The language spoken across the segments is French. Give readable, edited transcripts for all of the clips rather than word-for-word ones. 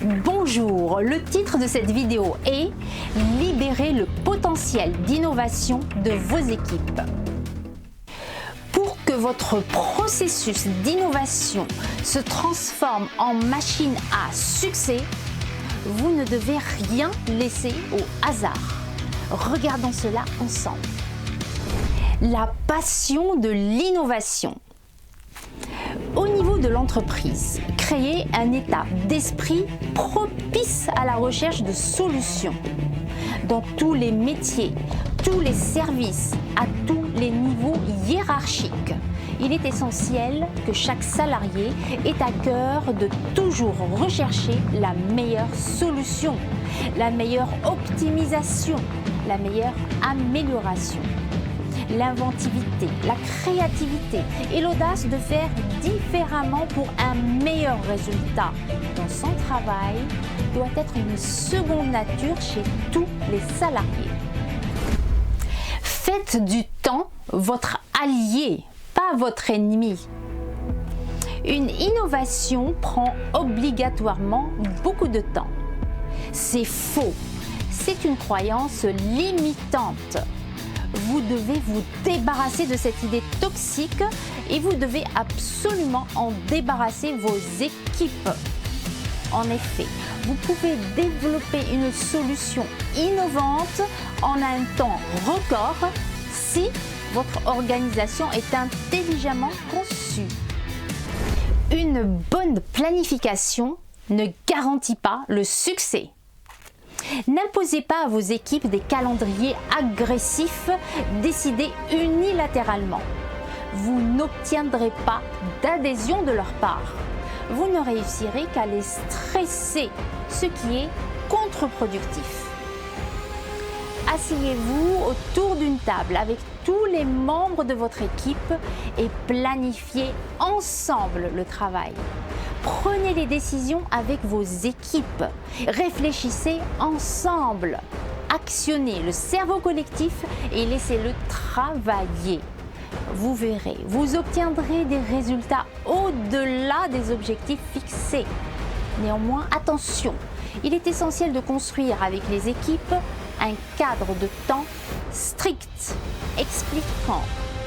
Bonjour, le titre de cette vidéo est « Libérer le potentiel d'innovation de vos équipes ». Pour que votre processus d'innovation se transforme en machine à succès, vous ne devez rien laisser au hasard. Regardons cela ensemble. La passion de l'innovation. Au niveau de l'entreprise, créer un état d'esprit propice à la recherche de solutions dans tous les métiers, tous les services, à tous les niveaux hiérarchiques. Il est essentiel que chaque salarié ait à cœur de toujours rechercher la meilleure solution, la meilleure optimisation, la meilleure amélioration. L'inventivité, la créativité et l'audace de faire différemment pour un meilleur résultat dans son travail doit être une seconde nature chez tous les salariés. Faites du temps votre allié, pas votre ennemi. Une innovation prend obligatoirement beaucoup de temps. C'est faux, c'est une croyance limitante. Vous devez vous débarrasser de cette idée toxique et vous devez absolument en débarrasser vos équipes. En effet, vous pouvez développer une solution innovante en un temps record si votre organisation est intelligemment conçue. Une bonne planification ne garantit pas le succès. N'imposez pas à vos équipes des calendriers agressifs décidés unilatéralement. Vous n'obtiendrez pas d'adhésion de leur part. Vous ne réussirez qu'à les stresser, ce qui est contre-productif. Asseyez-vous autour d'une table avec tous les membres de votre équipe et planifiez ensemble le travail. Prenez les décisions avec vos équipes. Réfléchissez ensemble. Actionnez le cerveau collectif et laissez-le travailler. Vous verrez, vous obtiendrez des résultats au-delà des objectifs fixés. Néanmoins, attention, il est essentiel de construire avec les équipes un cadre de temps strict, expliquant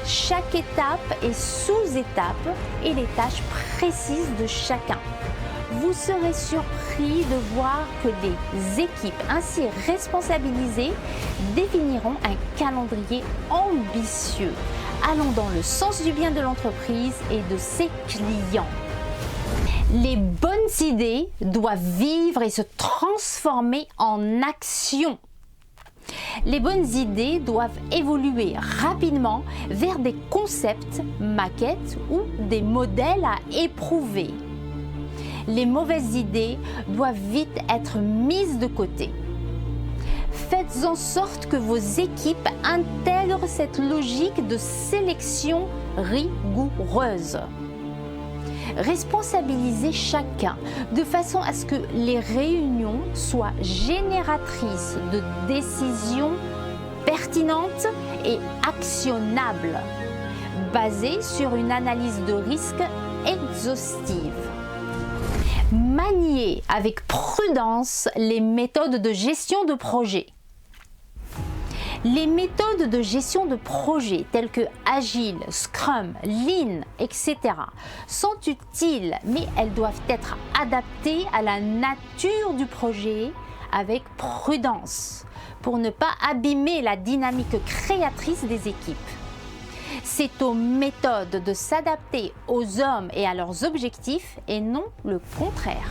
chaque étape et sous-étape et les tâches précises de chacun. Vous serez surpris de voir que les équipes ainsi responsabilisées définiront un calendrier ambitieux, allant dans le sens du bien de l'entreprise et de ses clients. Les bonnes idées doivent vivre et se transformer en action. Les bonnes idées doivent évoluer rapidement vers des concepts, maquettes ou des modèles à éprouver. Les mauvaises idées doivent vite être mises de côté. Faites en sorte que vos équipes intègrent cette logique de sélection rigoureuse. Responsabilisez chacun de façon à ce que les réunions soient génératrices de décisions pertinentes et actionnables, basées sur une analyse de risque exhaustive. Maniez avec prudence les méthodes de gestion de projet. Les méthodes de gestion de projet telles que Agile, Scrum, Lean, etc. sont utiles, mais elles doivent être adaptées à la nature du projet avec prudence pour ne pas abîmer la dynamique créatrice des équipes. C'est aux méthodes de s'adapter aux hommes et à leurs objectifs et non le contraire.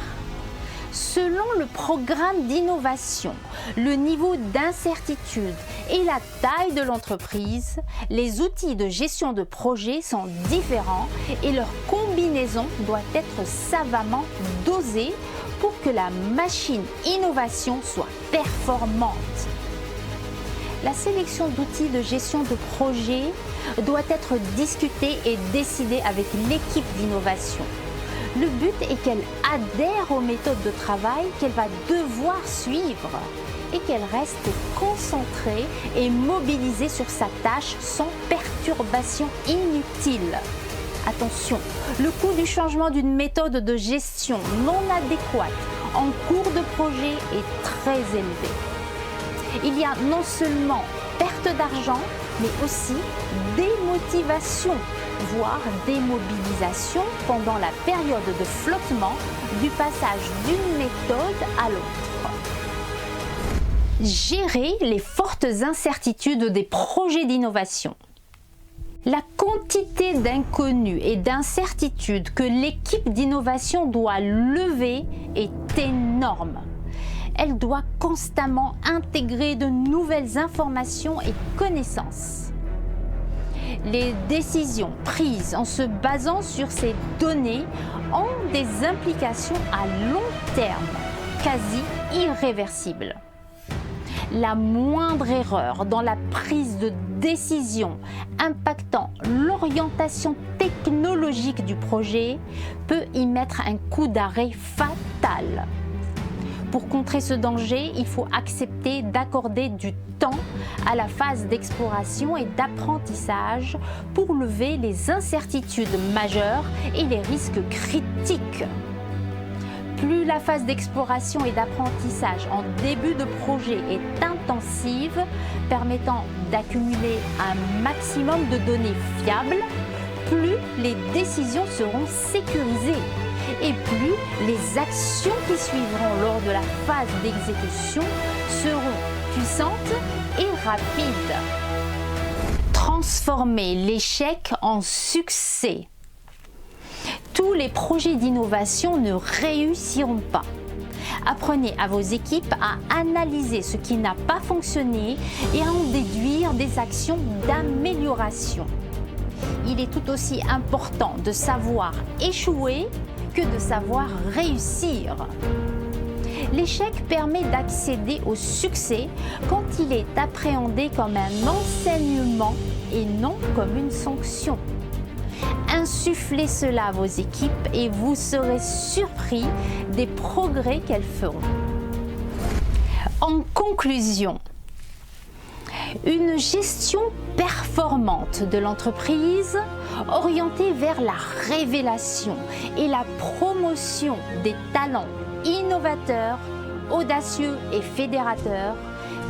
Selon le programme d'innovation, le niveau d'incertitude et la taille de l'entreprise, les outils de gestion de projet sont différents et leur combinaison doit être savamment dosée pour que la machine innovation soit performante. La sélection d'outils de gestion de projet doit être discutée et décidée avec l'équipe d'innovation. Le but est qu'elle adhère aux méthodes de travail qu'elle va devoir suivre et qu'elle reste concentrée et mobilisée sur sa tâche sans perturbation inutile. Attention, le coût du changement d'une méthode de gestion non adéquate en cours de projet est très élevé. Il y a non seulement perte d'argent, mais aussi démotivation, voire démobilisation pendant la période de flottement du passage d'une méthode à l'autre. Gérer les fortes incertitudes des projets d'innovation. La quantité d'inconnus et d'incertitudes que l'équipe d'innovation doit lever est énorme. Elle doit constamment intégrer de nouvelles informations et connaissances. Les décisions prises en se basant sur ces données ont des implications à long terme, quasi irréversibles. La moindre erreur dans la prise de décision impactant l'orientation technologique du projet peut y mettre un coup d'arrêt fatal. Pour contrer ce danger, il faut accepter d'accorder du temps à la phase d'exploration et d'apprentissage pour lever les incertitudes majeures et les risques critiques. Plus la phase d'exploration et d'apprentissage en début de projet est intensive, permettant d'accumuler un maximum de données fiables, plus les décisions seront sécurisées et plus les actions qui suivront lors de la phase d'exécution seront puissantes et rapides. Transformer l'échec en succès. Tous les projets d'innovation ne réussiront pas. Apprenez à vos équipes à analyser ce qui n'a pas fonctionné et à en déduire des actions d'amélioration. Il est tout aussi important de savoir échouer que de savoir réussir. L'échec permet d'accéder au succès quand il est appréhendé comme un enseignement et non comme une sanction. Insufflez cela à vos équipes et vous serez surpris des progrès qu'elles feront. En conclusion, une gestion performante de l'entreprise orientée vers la révélation et la promotion des talents innovateurs, audacieux et fédérateurs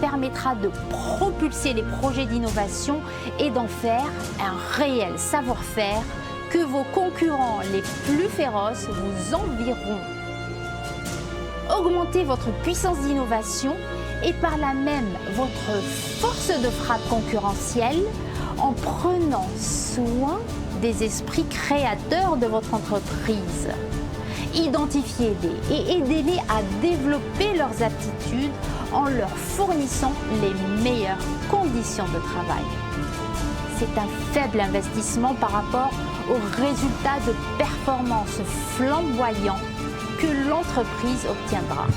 permettra de propulser les projets d'innovation et d'en faire un réel savoir-faire que vos concurrents les plus féroces vous envieront. Augmentez votre puissance d'innovation et par là même votre force de frappe concurrentielle en prenant soin des esprits créateurs de votre entreprise. Identifiez-les et aidez-les à développer leurs aptitudes en leur fournissant les meilleures conditions de travail. C'est un faible investissement par rapport aux résultats de performance flamboyants que l'entreprise obtiendra.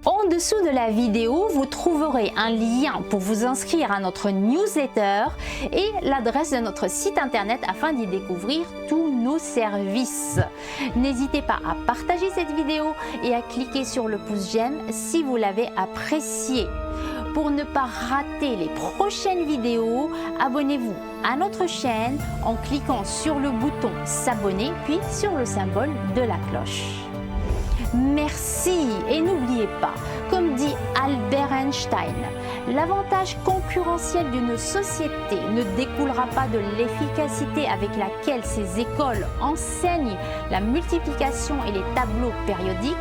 En dessous de la vidéo, vous trouverez un lien pour vous inscrire à notre newsletter et l'adresse de notre site internet afin d'y découvrir tous nos services. N'hésitez pas à partager cette vidéo et à cliquer sur le pouce j'aime si vous l'avez appréciée. Pour ne pas rater les prochaines vidéos, abonnez-vous à notre chaîne en cliquant sur le bouton s'abonner puis sur le symbole de la cloche. Merci et n'oubliez pas, comme dit Albert Einstein, l'avantage concurrentiel d'une société ne découlera pas de l'efficacité avec laquelle ces écoles enseignent la multiplication et les tableaux périodiques,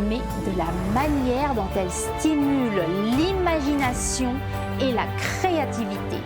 mais de la manière dont elles stimulent l'imagination et la créativité.